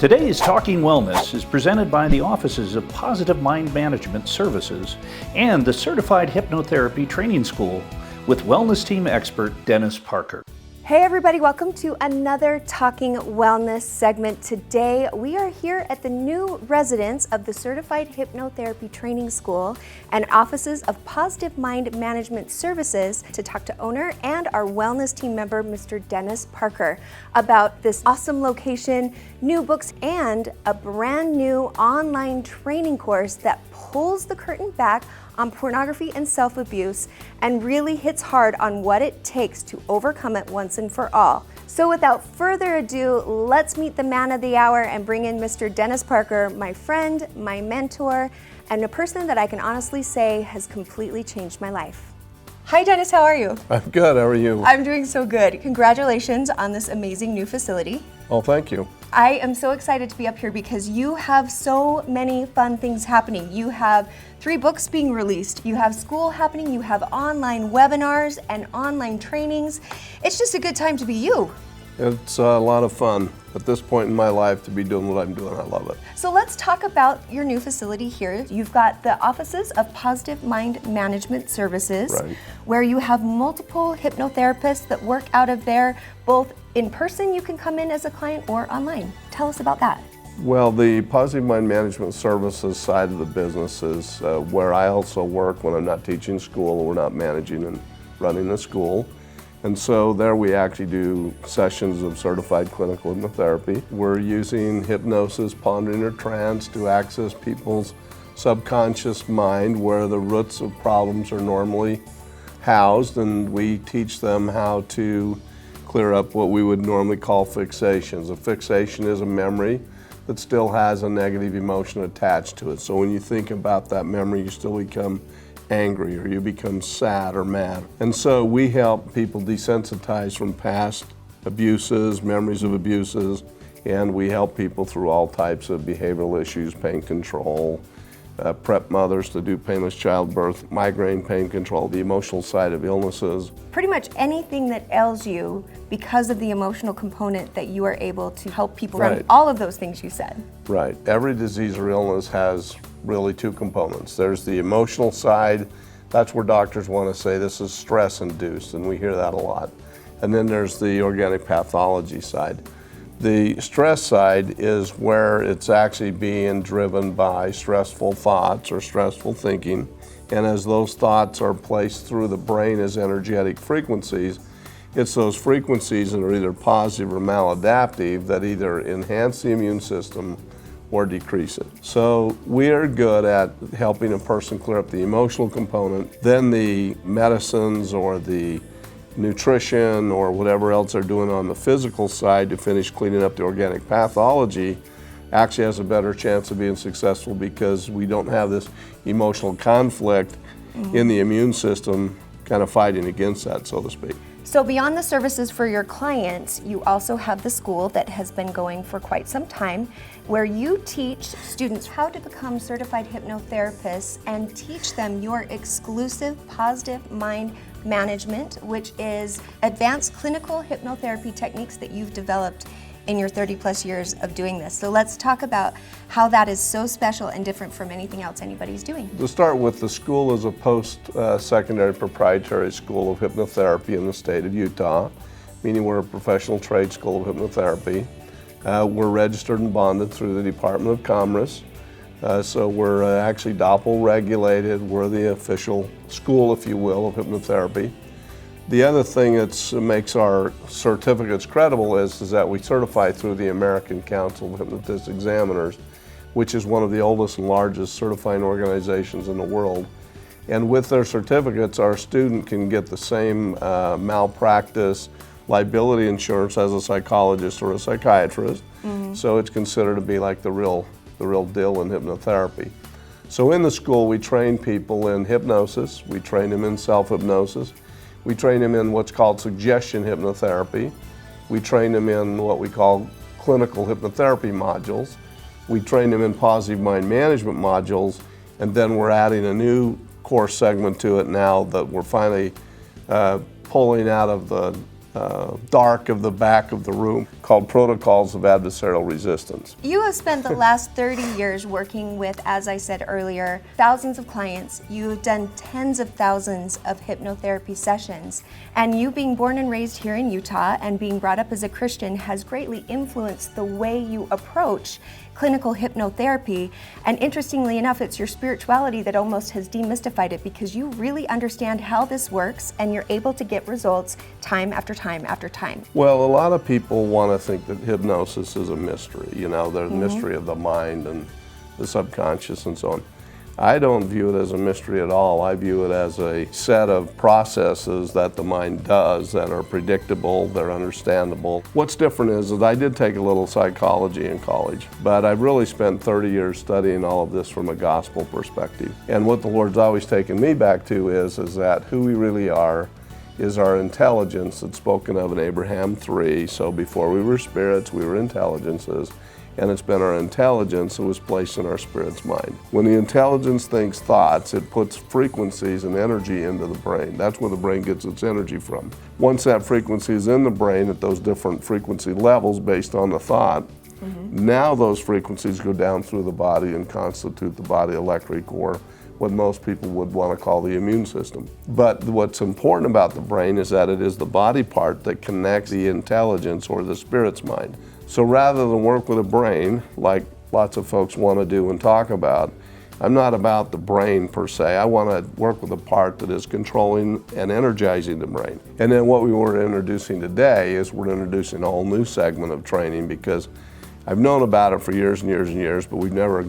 Today's Talking Wellness is presented by the offices of Positive Mind Management Services and the Certified Hypnotherapy Training School with wellness team expert Dennis Parker. Hey everybody, welcome to another Talking Wellness segment. Today we are here at the new residence of the Certified Hypnotherapy Training School and offices of Positive Mind Management Services to talk to owner and our wellness team member, Mr. Dennis Parker, about this awesome location, new books, and a brand new online training course that pulls the curtain back on pornography and self-abuse and really hits hard on what it takes to overcome it once and for all. So without further ado, let's meet the man of the hour and bring in Mr. Dennis Parker, my friend, my mentor, and a person that I can honestly say has completely changed my life. Hi Dennis, how are you? I'm good, how are you? I'm doing so good. Congratulations on this amazing new facility. Oh, thank you. I am so excited to be up here because you have so many fun things happening. You have 3 books being released, you have school happening, you have online webinars and online trainings. It's just a good time to be you. It's a lot of fun at this point in my life to be doing what I'm doing. I love it. So let's talk about your new facility here. You've got the offices of Positive Mind Management Services, Right. where you have multiple hypnotherapists that work out of there, both in person, you can come in as a client, or online. Tell us about that. Well, the Positive Mind Management Services side of the business is where I also work when I'm not teaching school or we're not managing and running a school. And so there we actually do sessions of certified clinical hypnotherapy. We're using hypnosis, pondering, or trance to access people's subconscious mind where the roots of problems are normally housed, and we teach them how to clear up what we would normally call fixations. A fixation is a memory that still has a negative emotion attached to it. So when you think about that memory, you still become angry or you become sad or mad. And so we help people desensitize from past abuses, memories of abuses, and we help people through all types of behavioral issues, pain control, prep mothers to do painless childbirth, migraine pain control, the emotional side of illnesses. Pretty much anything that ails you because of the emotional component that you are able to help people Right. from all of those things you said. Right. Every disease or illness has really 2 components. There's the emotional side. That's where doctors want to say this is stress induced, and we hear that a lot. And then there's the organic pathology side. The stress side is where it's actually being driven by stressful thoughts or stressful thinking. And as those thoughts are placed through the brain as energetic frequencies, it's those frequencies that are either positive or maladaptive that either enhance the immune system or decrease it. So we are good at helping a person clear up the emotional component. Then the medicines or the nutrition or whatever else they're doing on the physical side to finish cleaning up the organic pathology actually has a better chance of being successful because we don't have this emotional conflict in the immune system kind of fighting against that, so to speak. So beyond the services for your clients, you also have the school that has been going for quite some time, where you teach students how to become certified hypnotherapists and teach them your exclusive positive mind management, which is advanced clinical hypnotherapy techniques that you've developed in your 30+ years of doing this. So let's talk about how that is so special and different from anything else anybody's doing. To start with, the school is a post-secondary proprietary school of hypnotherapy in the state of Utah, meaning we're a professional trade school of hypnotherapy. We're registered and bonded through the Department of Commerce, so we're actually DOPL regulated. We're the official school, if you will, of hypnotherapy. The other thing that makes our certificates credible is that we certify through the American Council of Hypnotist Examiners, which is one of the oldest and largest certifying organizations in the world. And with their certificates, our student can get the same malpractice liability insurance as a psychologist or a psychiatrist. So it's considered to be like the real deal in hypnotherapy. So in the school, we train people in hypnosis, we train them in self-hypnosis, we train them in what's called suggestion hypnotherapy. We train them in what we call clinical hypnotherapy modules. We train them in positive mind management modules, and then we're adding a new course segment to it now that we're finally pulling out of the dark of the back of the room, called Protocols of Adversarial Resistance. You have spent the last 30 years working with, as I said earlier, thousands of clients. You've done tens of thousands of hypnotherapy sessions. And you being born and raised here in Utah and being brought up as a Christian has greatly influenced the way you approach clinical hypnotherapy. And interestingly enough, it's your spirituality that almost has demystified it, because you really understand how this works and you're able to get results time after time after time. Well, a lot of people want to think that hypnosis is a mystery, you know, the mystery of the mind and the subconscious and so on. I don't view it as a mystery at all. I view it as a set of processes that the mind does that are predictable, they're understandable. What's different is that I did take a little psychology in college, but I've really spent 30 years studying all of this from a gospel perspective. And what the Lord's always taken me back to is that who we really are is our intelligence that's spoken of in Abraham 3. So before we were spirits, we were intelligences. And it's been our intelligence that was placed in our spirit's mind. When the intelligence thinks thoughts, it puts frequencies and energy into the brain. That's where the brain gets its energy from. Once that frequency is in the brain at those different frequency levels based on the thought, now those frequencies go down through the body and constitute the body electric, or what most people would want to call the immune system. But what's important about the brain is that it is the body part that connects the intelligence or the spirit's mind. So rather than work with a brain, like lots of folks want to do and talk about, I'm not about the brain per se. I want to work with a part that is controlling and energizing the brain. And then what we were introducing today is we're introducing a whole new segment of training, because I've known about it for years and years and years, but we've never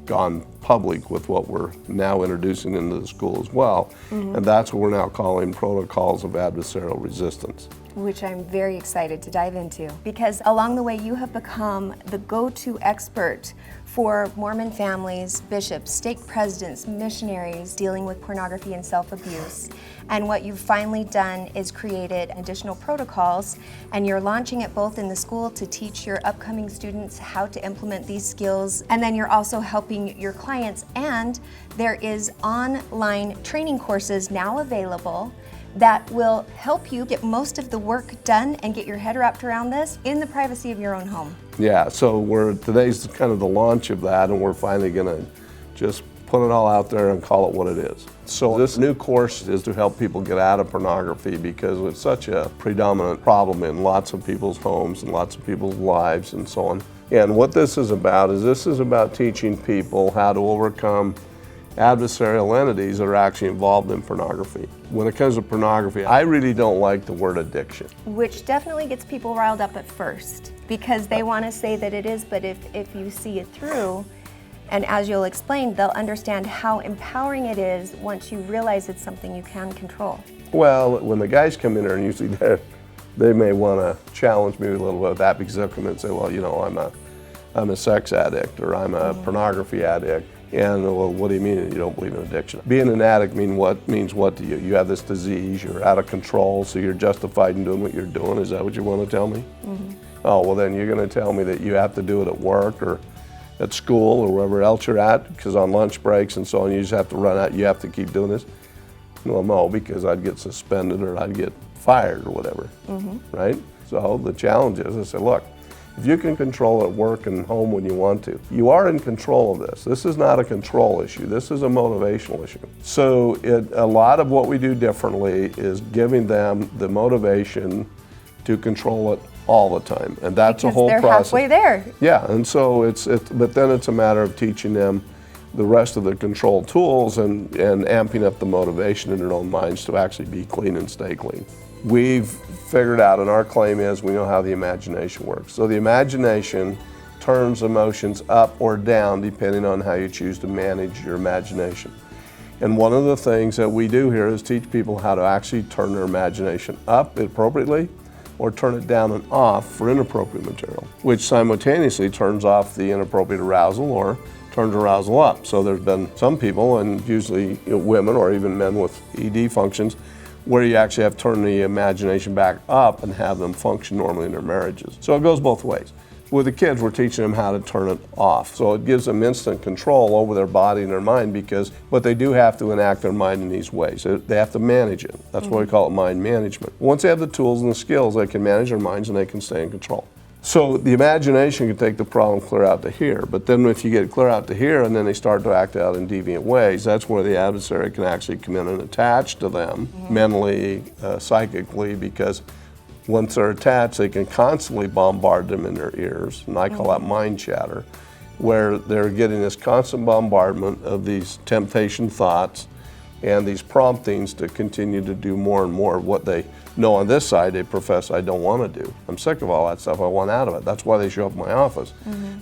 gone public with what we're now introducing into the school as well. And that's what we're now calling Protocols of Adversarial Resistance. Which I'm very excited to dive into, because along the way you have become the go-to expert for Mormon families, bishops, stake presidents, missionaries dealing with pornography and self-abuse. And what you've finally done is created additional protocols, and you're launching it both in the school to teach your upcoming students how to implement these skills, and then you're also helping your clients. And there is online training courses now available that will help you get most of the work done and get your head wrapped around this in the privacy of your own home. Yeah, so today's kind of the launch of that, and we're finally going to just put it all out there and call it what it is. So this new course is to help people get out of pornography, because it's such a predominant problem in lots of people's homes and lots of people's lives and so on. And what this is about teaching people how to overcome adversarial entities that are actually involved in pornography. When it comes to pornography, I really don't like the word addiction. Which definitely gets people riled up at first, because they want to say that it is, but if you see it through, and as you'll explain, they'll understand how empowering it is once you realize it's something you can control. Well, when the guys come in there, and usually they may want to challenge me a little bit with that, because they'll come in and say, well, you know, I'm a sex addict, or I'm a pornography addict. And well, what do you mean you don't believe in addiction? Being an addict means what to you? You have this disease, you're out of control, so you're justified in doing what you're doing. Is that what you want to tell me? Oh, well then you're going to tell me that you have to do it at work or at school or wherever else you're at, because on lunch breaks and so on, you just have to run out, you have to keep doing this? Well, no, because I'd get suspended or I'd get fired or whatever, right? So the challenge is, I said, look, if you can control at work and home when you want to, you are in control of this. This is not a control issue. This is a motivational issue. So a lot of what we do differently is giving them the motivation to control it all the time. And that's a whole process. They're halfway there. Yeah, and so but then it's a matter of teaching them the rest of the control tools and amping up the motivation in their own minds to actually be clean and stay clean. We've figured out, and our claim is, we know how the imagination works. So the imagination turns emotions up or down depending on how you choose to manage your imagination. And one of the things that we do here is teach people how to actually turn their imagination up appropriately or turn it down and off for inappropriate material, which simultaneously turns off the inappropriate arousal or turns arousal up. So there's been some people, and usually women or even men with ED functions, where you actually have to turn the imagination back up and have them function normally in their marriages. So it goes both ways. With the kids, we're teaching them how to turn it off. So it gives them instant control over their body and their mind but they do have to enact their mind in these ways. They have to manage it. That's why we call it mind management. Once they have the tools and the skills, they can manage their minds and they can stay in control. So the imagination can take the problem clear out to here, but then if you get it clear out to here and then they start to act out in deviant ways, that's where the adversary can actually come in and attach to them mentally, psychically, because once they're attached, they can constantly bombard them in their ears, and I call that mind chatter, where they're getting this constant bombardment of these temptation thoughts and these promptings to continue to do more and more of what they know on this side they profess I don't want to do. I'm sick of all that stuff, I want out of it. That's why they show up in my office.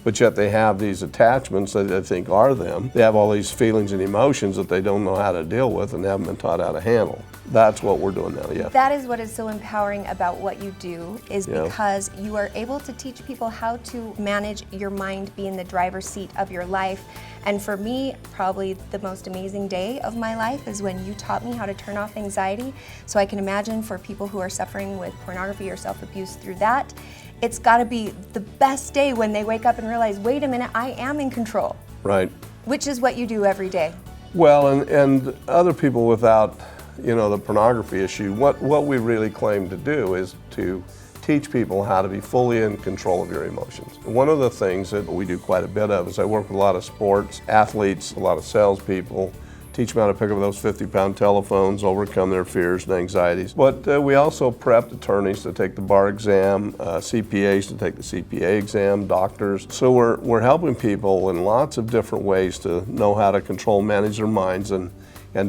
But yet they have these attachments that they think are them. They have all these feelings and emotions that they don't know how to deal with and haven't been taught how to handle. That's what we're doing now, yeah. That is what is so empowering about what you do, is because you are able to teach people how to manage your mind, be in the driver's seat of your life. And for me, probably the most amazing day of my life is when you taught me how to turn off anxiety. So I can imagine for people who are suffering with pornography or self-abuse through that, it's got to be the best day when they wake up and realize, wait a minute, I am in control. Right. Which is what you do every day. Well, and other people without, the pornography issue, what we really claim to do is to teach people how to be fully in control of your emotions. One of the things that we do quite a bit of is I work with a lot of sports athletes, a lot of salespeople, teach them how to pick up those 50-pound telephones, overcome their fears and anxieties. But we also prep attorneys to take the bar exam, CPAs to take the CPA exam, doctors. So we're helping people in lots of different ways to know how to control, manage their minds and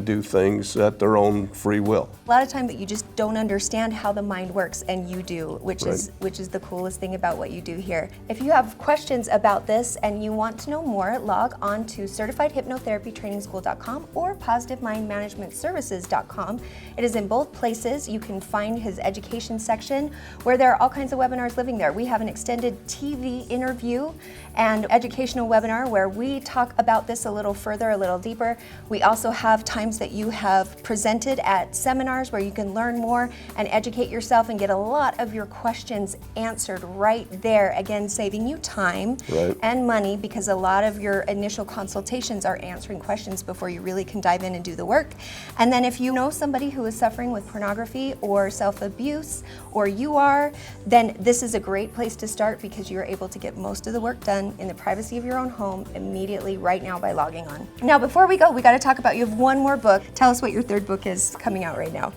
do things at their own free will. A lot of time, but you just don't understand how the mind works, and you do, which is the coolest thing about what you do here. If you have questions about this and you want to know more, log on to CertifiedHypnotherapyTrainingSchool.com or PositiveMindManagementServices.com. It is in both places. You can find his education section where there are all kinds of webinars living there. We have an extended TV interview and educational webinar where we talk about this a little further, a little deeper. We also have times that you have presented at seminars where you can learn more and educate yourself and get a lot of your questions answered right there. Again, saving you time and money, because a lot of your initial consultations are answering questions before you really can dive in and do the work. And then if you know somebody who is suffering with pornography or self-abuse, or you are, then this is a great place to start, because you're able to get most of the work done in the privacy of your own home immediately right now by logging on. Now, before we go, we got to talk about, you have one more book. Tell us what your third book is coming out right now.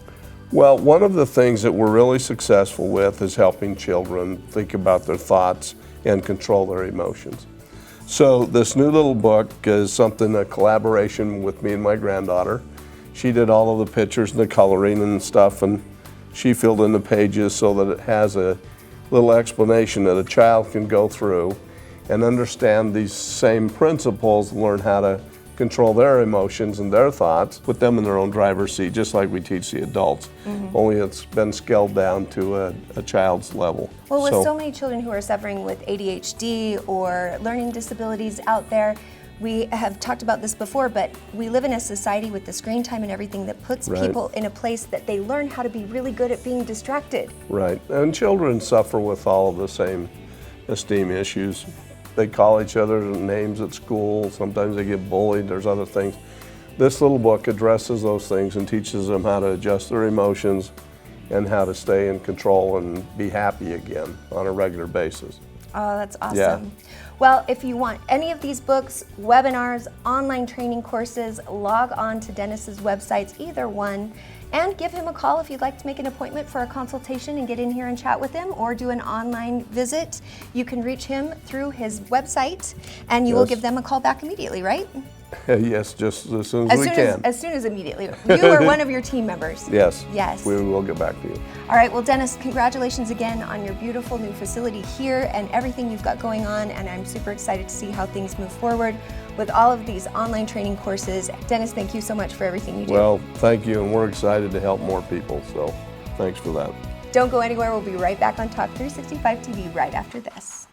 Well, one of the things that we're really successful with is helping children think about their thoughts and control their emotions. So this new little book is a collaboration with me and my granddaughter. She did all of the pictures and the coloring and stuff, and she filled in the pages so that it has a little explanation that a child can go through and understand these same principles and learn how to control their emotions and their thoughts, put them in their own driver's seat, just like we teach the adults. Only it's been scaled down to a child's level. Well, with so many children who are suffering with ADHD or learning disabilities out there, we have talked about this before, but we live in a society with the screen time and everything that puts people in a place that they learn how to be really good at being distracted. Right, and children suffer with all of the same esteem issues. They call each other names at school, sometimes they get bullied, there's other things. This little book addresses those things and teaches them how to adjust their emotions and how to stay in control and be happy again on a regular basis. Oh, that's awesome. Well, if you want any of these books, webinars, online training courses, log on to Dennis's websites, either one, and give him a call if you'd like to make an appointment for a consultation and get in here and chat with him, or do an online visit. You can reach him through his website, and you will give them a call back immediately, right? Yes, just as soon as we can. As soon as immediately. You or one of your team members. Yes. Yes. We will get back to you. All right, well, Dennis, congratulations again on your beautiful new facility here and everything you've got going on, and I'm super excited to see how things move forward with all of these online training courses. Dennis, thank you so much for everything you do. Well, thank you, and we're excited to help more people, so thanks for that. Don't go anywhere. We'll be right back on Talk 365 TV right after this.